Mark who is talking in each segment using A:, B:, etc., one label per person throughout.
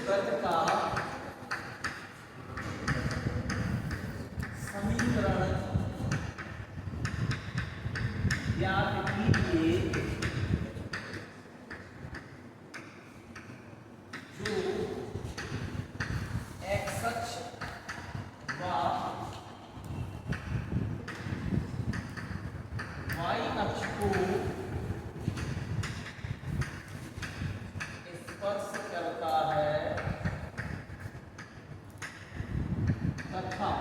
A: व्रत का समीकरण ज्ञात कीजिए जो एक्स अक्ष व वाई अक्ष को स्पर्श करता है तथा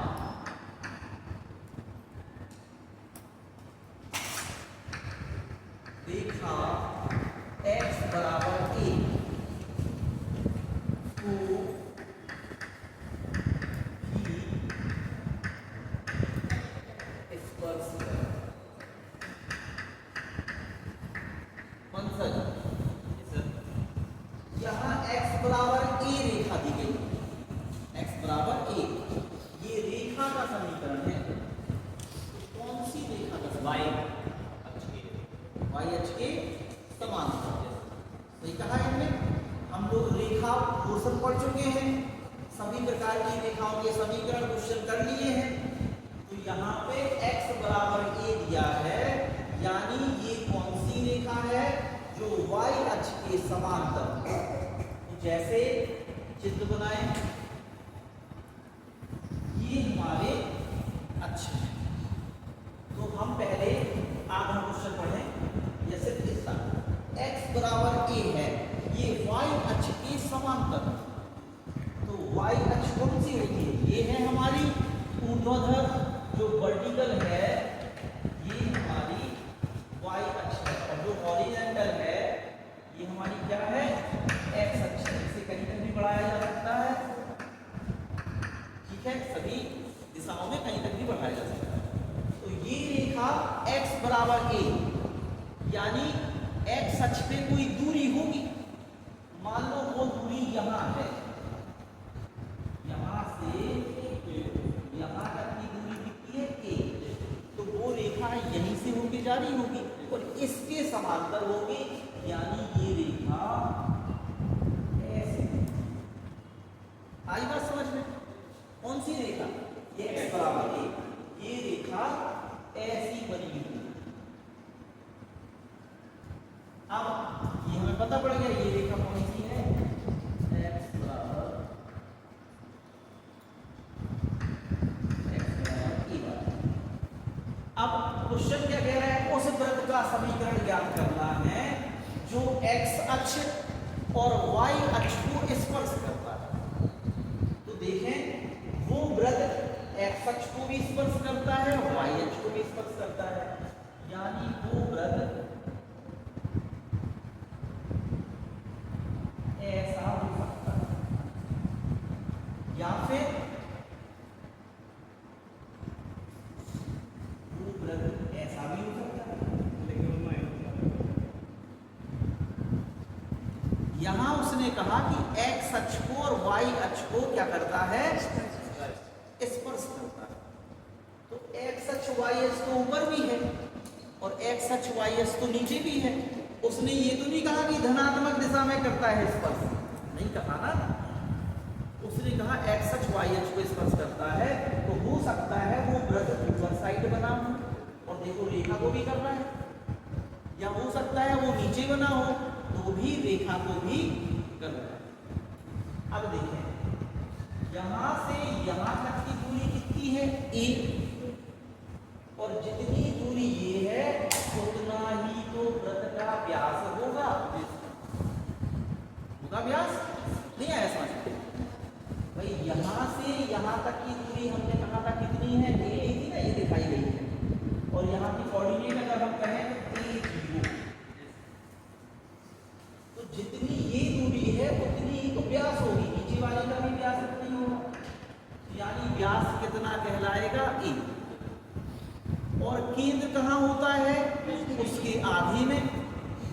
A: रेखा x बराबर a को भी स्पर्श करता है। यहाँ x बराबर a रेखा दी गई, x बराबर a, ये रेखा का समीकरण है। तो कौन सी रेखा का समीकरण? y अक्ष के समांतर। सही कहा इनने। हम लोग रेखा पोर्शन पढ़ चुके हैं, सभी प्रकार की रेखाओं के समीकरण क्वेश्चन कर लिए हैं। तो यहाँ पे x बराबर a दिया है, यानी ये कौन सी रेखा है? जो y अक्ष के समांतर। तो जैसे चित्र बनाए, ये हमारे अक्ष है। तो हम पहले आधा क्वेश्चन पढ़ें, या सिर्फ इसका x बराबर a है, ये y अक्ष के समांतर। तो y अक्ष कौन सी होती है? ये है हमारी ऊर्ध्वाधर, जो वर्टिकल है ये हमारी y अक्ष है, और जो हॉरिजॉन्टल है ये हमारी क्या है? x अक्ष है। इसे कहीं तक भी बढ़ाया जा सकता है, ठीक है, सभी दिशाओं में कहीं तक भी बढ़ाया जा सकता है। तो ये रेखा x बराबर a, यानी x अक्ष पे कोई दूरी होगी, मान लो वो दूरी यहाँ है, यहाँ से यहाँ तक की दूरी कितनी है? a। तो वो रेखा यहीं से होके जारी होगी और इसके समांतर होगी, यानी ये रेखा ऐसे। आई बात समझ में? कौन सी रेखा? ये x बराबर a, ये रेखा ऐसी बनी हुई। अब ये हमें पता पड़ गया ये रेखा कौन सी है? x बराबर a। अब क्वेश्चन क्या कह रहा है? उस वृत्त का समीकरण ज्ञात करना है जो x अक्ष और y अक्ष को स्पर्श करता है। तो देखें, वो वृत्त x अक्ष को भी स्पर्श करता है और y अक्ष को भी स्पर्श करता है, यानी वो वृत्त ऐसा हो सकता है, या फिर वो वृत्त ऐसा भी हो सकता है। यहां उसने कहा कि x अक्ष को और y अक्ष को क्या करता है? स्पर्श करता है। तो x अक्ष y अक्ष तो ऊपर भी है और x अक्ष y अक्ष तो नीचे भी है। उसने ये तो नहीं कहा कि धनात्मक दिशा में करता है स्पर्श, नहीं कहा ना। उसने कहा x अक्ष y अक्ष को स्पर्श करता है, तो हो सकता है वो वृत्त ऊपर साइड बना हो और देखो रेखा को भी करना है, या हो सकता है वो नीचे बना हो तो भी रेखा को भी करना है। अब देखें, यहां से यहां तक की दूरी कितनी है? a, और जितनी दूरी ये है उतना ही तो वृत्त का व्यास होगा। व्यास नहीं आया समझ भाई? यहां से यहां तक की दूरी हमने कहा था कितनी है? a ली थी ना, ये दिखाई गई है, और यहाँ की कोऑर्डिनेट अगर हम कहें a0, तो जितनी ये दूरी है उतनी ही तो व्यास होगी, नीचे वाले का भी व्यास उतनी होगा, यानी व्यास कितना कहलाएगा? a। और केंद्र कहाँ होता है? उसके आधे में,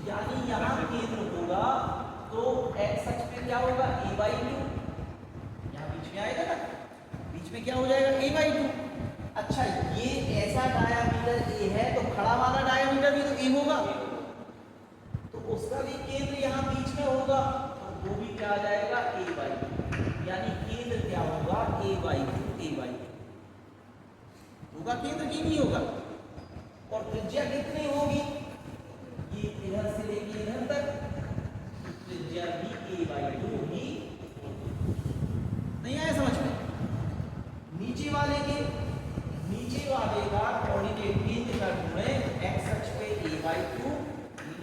A: यानी यहाँ केंद्र होगा तो x अक्ष पे क्या होगा? a/2। यहाँ बीच में आएगा ना, बीच में क्या हो जाएगा? a/2। अच्छा, ये ऐसा डायामीटर a है तो खड़ा वाला डायामीटर भी तो a होगा, तो उसका भी केंद्र यहाँ बीच में होगा, तो वो भी क्या क्या आ जाएगा ए बाई, यानी केंद्र क्या होगा ए बाई होगा, केंद्र की नहीं होगा। और त्रिज्या कितनी होगी, ये इधर से लेके इधर तक, त्रिज्या भी a बाई 2 ही। नहीं आया समझ में? नीचे वाले का कोऑर्डिनेट केंद्र का ढूंढे x अक्ष पे a बाई 2,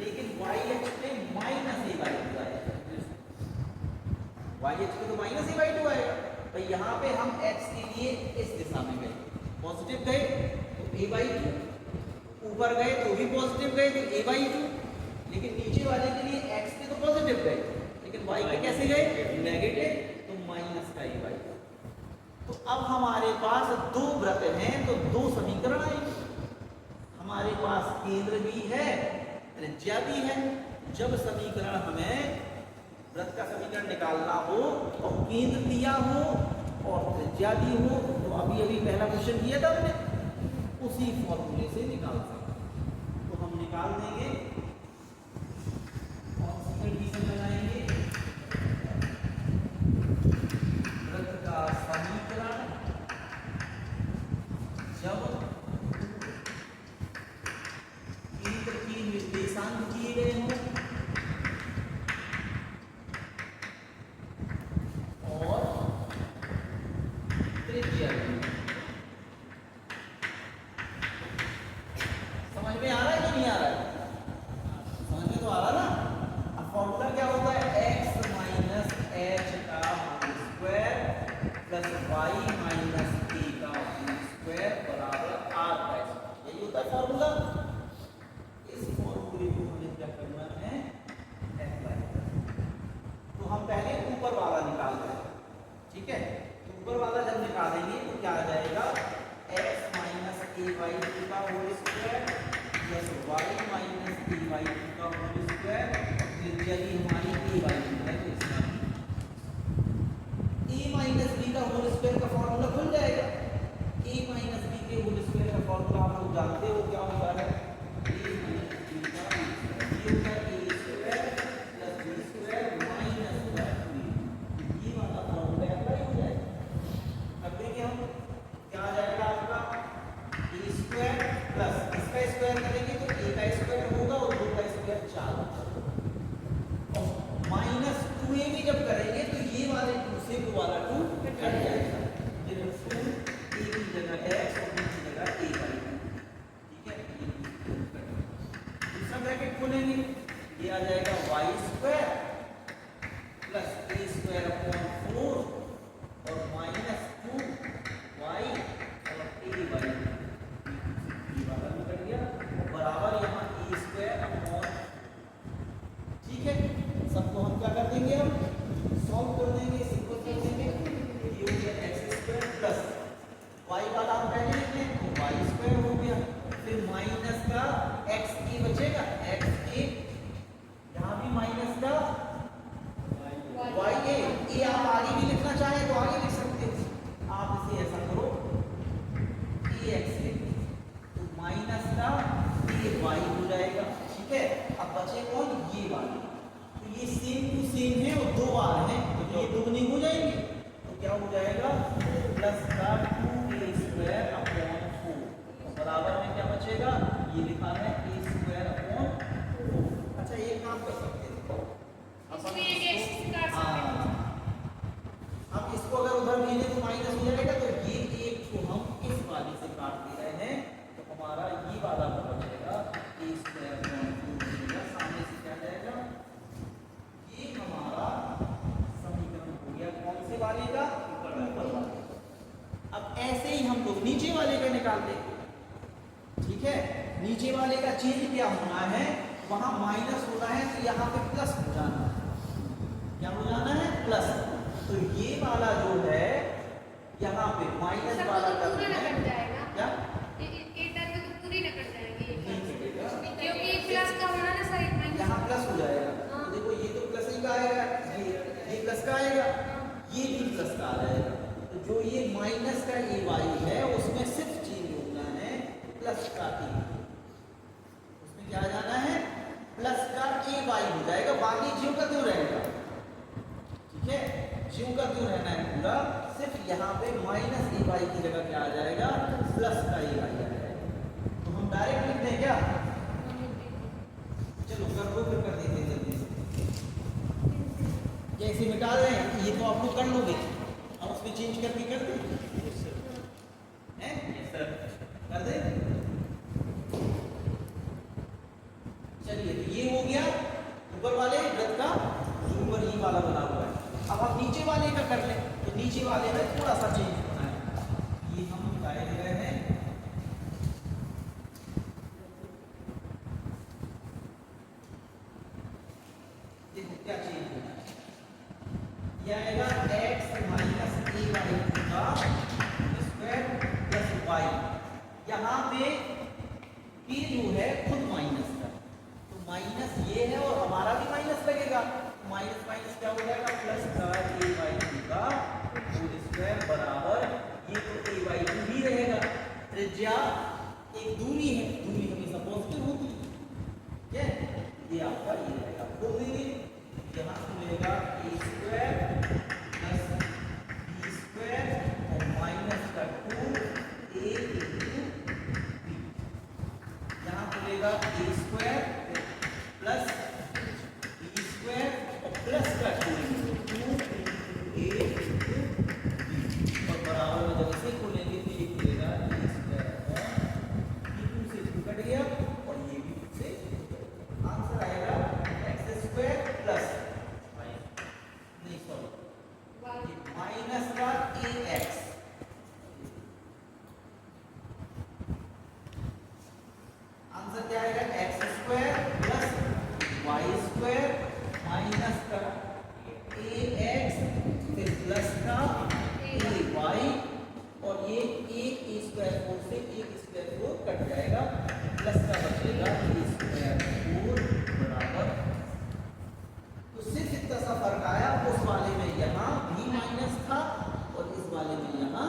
A: लेकिन y अक्ष पे माइनस a बाई 2 आएगा। y अक्ष पे तो माइनस a बाई 2 आएगा। तो यहाँ पे हम x के लिए इस दिशा में गए, पॉजिटिव गए तो a बाई 2, ऊपर गए तो भी पॉजिटिव गए तो a बाई 2, लेकिन नीचे वाले के लिए x पे तो पॉजिटिव गए, लेकिन y पे कैसे गए नेगेटिव, तो माइनस का a बाई 2। तो अब हमारे पास दो वृत्त हैं तो दो समीकरण आएंगे। हमारे पास केंद्र भी है, त्रिज्या भी है। जब समीकरण हमें वृत्त का समीकरण निकालना हो और केंद्र दिया हो और त्रिज्या दी हो, तो अभी पहला क्वेश्चन किया था हमने, उसी फॉर्मूले से निकाल सकते। तो हम निकाल देंगे और कंडीशन लगाएंगे, वृत्त का समीकरण जब केंद्र की निर्देशांक दिए गए हों और त्रिज्या दी। समझ में आ रहा है कि नहीं आ रहा है? समझ में तो आ रहा ना। अब फॉर्मूला क्या होता है, x माइनस h का whole square plus y minus a का होल स्क्वायर बराबर r का स्क्वायर। यही होता है फॉर्मूला। इस फॉर्मूले को हमें क्या करना है, अप्लाई करना। तो हम पहले ऊपर वाला निकाल रहे हैं, ठीक है। तो ऊपर वाला जब निकालेंगे तो क्या आ जाएगा, x माइनस a बाई 2 का whole square plus y minus a by 2 का होल स्क्वायर, त्रिज्या की हमारी a बाई 2 है, तो इसका a माइनस b का होल स्क्वायर का फॉर्मूला खुल जाएगा। a माइनस b के होल स्क्वायर का फॉर्मूला आप लोग जानते हो क्या होता है, a माइनस b का होल स्क्वायर, ये होता है a square plus b square minus 2। ये वाला फॉर्मूला अप्लाई हो जाएगा। अब देखिए हम क्या आ जाएगा आपका a स्क्वायर प्लस इसका स्क्वायर करेंगे तो a का स्क्वायर होगा और 2 का स्क्वायर 4 होगा, और माइनस 2a भी जब करेंगे तो ये वाले 2 से वो वाला 2 कट जाएगा। ये 2 a की जगह x और b की जगह a बाई 2, ठीक है। दूसरा ब्रैकेट खोलेंगे, ये आ जाएगा y square plus a square upon 4 और माइनस 2y और a बाई 2, ये वाला भी कट गया, बराबर यहाँ a स्क्वायर अपॉन, ठीक है। सबको हम क्या कर देंगे, हम सॉल्व कर देंगे, सिंपल कर देंगे। ये हो गया x स्क्वायर प्लस y वाला हम पहले लिख लें तो y स्क्वायर हो गया, फिर माइनस का x a बचेगा, x a, यहाँ भी माइनस का y a। ये आप आगे भी लिखना चाहें तो आगे लिख सकते हो, आप इसे ऐसा करो ax लिख दो तो माइनस का ay हो जाएगा, ठीक है। अब बचे कौन, ये वाले, तो ये सेम टू सेम है और दो बार है तो ये दुगनी हो जाएंगे, तो क्या हो जाएगा प्लस का 2a स्क्वायर अपॉन 4, बराबर में क्या बचेगा, ये लिखा है a स्क्वायर अपॉन 4। अच्छा एक काम कर सकते हैं, अब इसको अगर उधर भेजे तो माइनस हो जाएगा, तो ये एक को हम इस वाले से काट दे रहे हैं, तो हमारा ये वाला बचेगा a स्क्वायर अपॉन 4 बचेगा, सामने से क्या जाएगा, ये हमारा समीकरण हो गया कौन से वाले का, ऊपर वाले। अब ऐसे ही हम लोग नीचे वाले का निकाल देंगे, ठीक है। नीचे वाले का चेंज क्या होना है, वहां माइनस होना है तो यहाँ पे प्लस हो जाना है, क्या हो जाना है, प्लस। तो ये वाला जो है यहाँ पे माइनस वाला कर देना है, क्या
B: क्योंकि प्लस का होना ना सर,
A: यहाँ प्लस हो जाएगा। तो देखो ये तो प्लस ही का आएगा, ये प्लस का आएगा, ये भी प्लस का आ जाएगा। तो जो ये माइनस का ए वाई है उसमें सिर्फ चेंज होना है प्लस का ए, उसमें क्या जाना है, प्लस का ए वाई हो जाएगा, बाकी ज्यों का क्यों रहेगा, ठीक है, ज्यों का त्यों रहना है पूरा, सिर्फ यहाँ पे माइनस ए वाई की जगह क्या आ जाएगा, प्लस का ए वाई आ जाएगा। तो हम डायरेक्ट लिख दें क्या, चलो कर लो, फिर कर देते हैं जल्दी से। ये ऐसे मिटा रहे हैं, ये तो आप लोग कर लोगे, हम उसमें चेंज करके कर दें कर दे। चलिए तो ये हो गया ऊपर वाले वृत्त का ऊपर ये वाला बना हुआ है। अब हम नीचे वाले का कर लें, तो नीचे वाले में थोड़ा सा चेंज होना है, ये हम बताए दे रहे हैं। देखो क्या चेंज होना है, यह आएगा x माइनस ए वाई का स्क्वायर प्लस वाई। यहाँ पे p जो है खुद माइनस का, तो माइनस ये है और हमारा भी माइनस लगेगा, माइनस माइनस क्या हो जाएगा, प्लस का ए वाई का होल स्क्वायर बराबर, ये तो ए वाई भी रहेगा, त्रिज्या एक दूरी है, दूरी हमेशा पॉजिटिव होती है, ठीक है, ये आपका ये रहेगा। खोल देंगे, यहाँ से मिलेगा ए स्क्वायर प्लस बी स्क्वायर और माइनस का 2 ए मिलेगा ए स्क्वायर प्लस बी स्क्वायर और प्लस का 2 ए और बराबर में जब इसे खोलेंगे तो ये मिलेगा ए स्क्वायर बी 2 से 2 कट गया और ये भी 2 से आंसर आएगा एक्स स्क्वायर प्लस नहीं सॉरी माइनस का ए एक्स, आंसर क्या आएगा x square plus y square minus का ए एक्स फिर प्लस का ए वाई और ये एक ए स्क्वायर 4 से एक स्क्वायर 4 कट जाएगा, प्लस का बचेगा ए स्क्वायर 4 बराबर। तो सिर्फ इतना सा फर्क आया, उस वाले में यहाँ भी माइनस था और इस वाले में यहाँ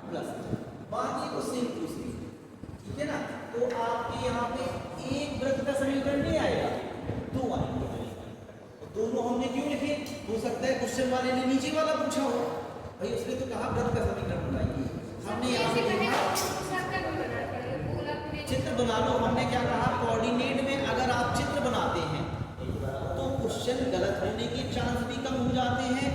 A: प्लस था, बाकी तो सेम टू सेम, ठीक है ना। तो आपके यहाँ पे एक वृत्त का समीकरण नहीं आएगा, दो आएंगे, तो दोनों हमने क्यों लिखे, हो सकता है क्वेश्चन वाले ने नीचे वाला पूछा हो, भाई उसने तो कहा वृत्त का समीकरण बताइए, हमने यहाँ पे चित्र बना लो। हमने क्या कहा, कोऑर्डिनेट में अगर आप चित्र बनाते हैं तो क्वेश्चन गलत होने के चांस भी कम हो जाते हैं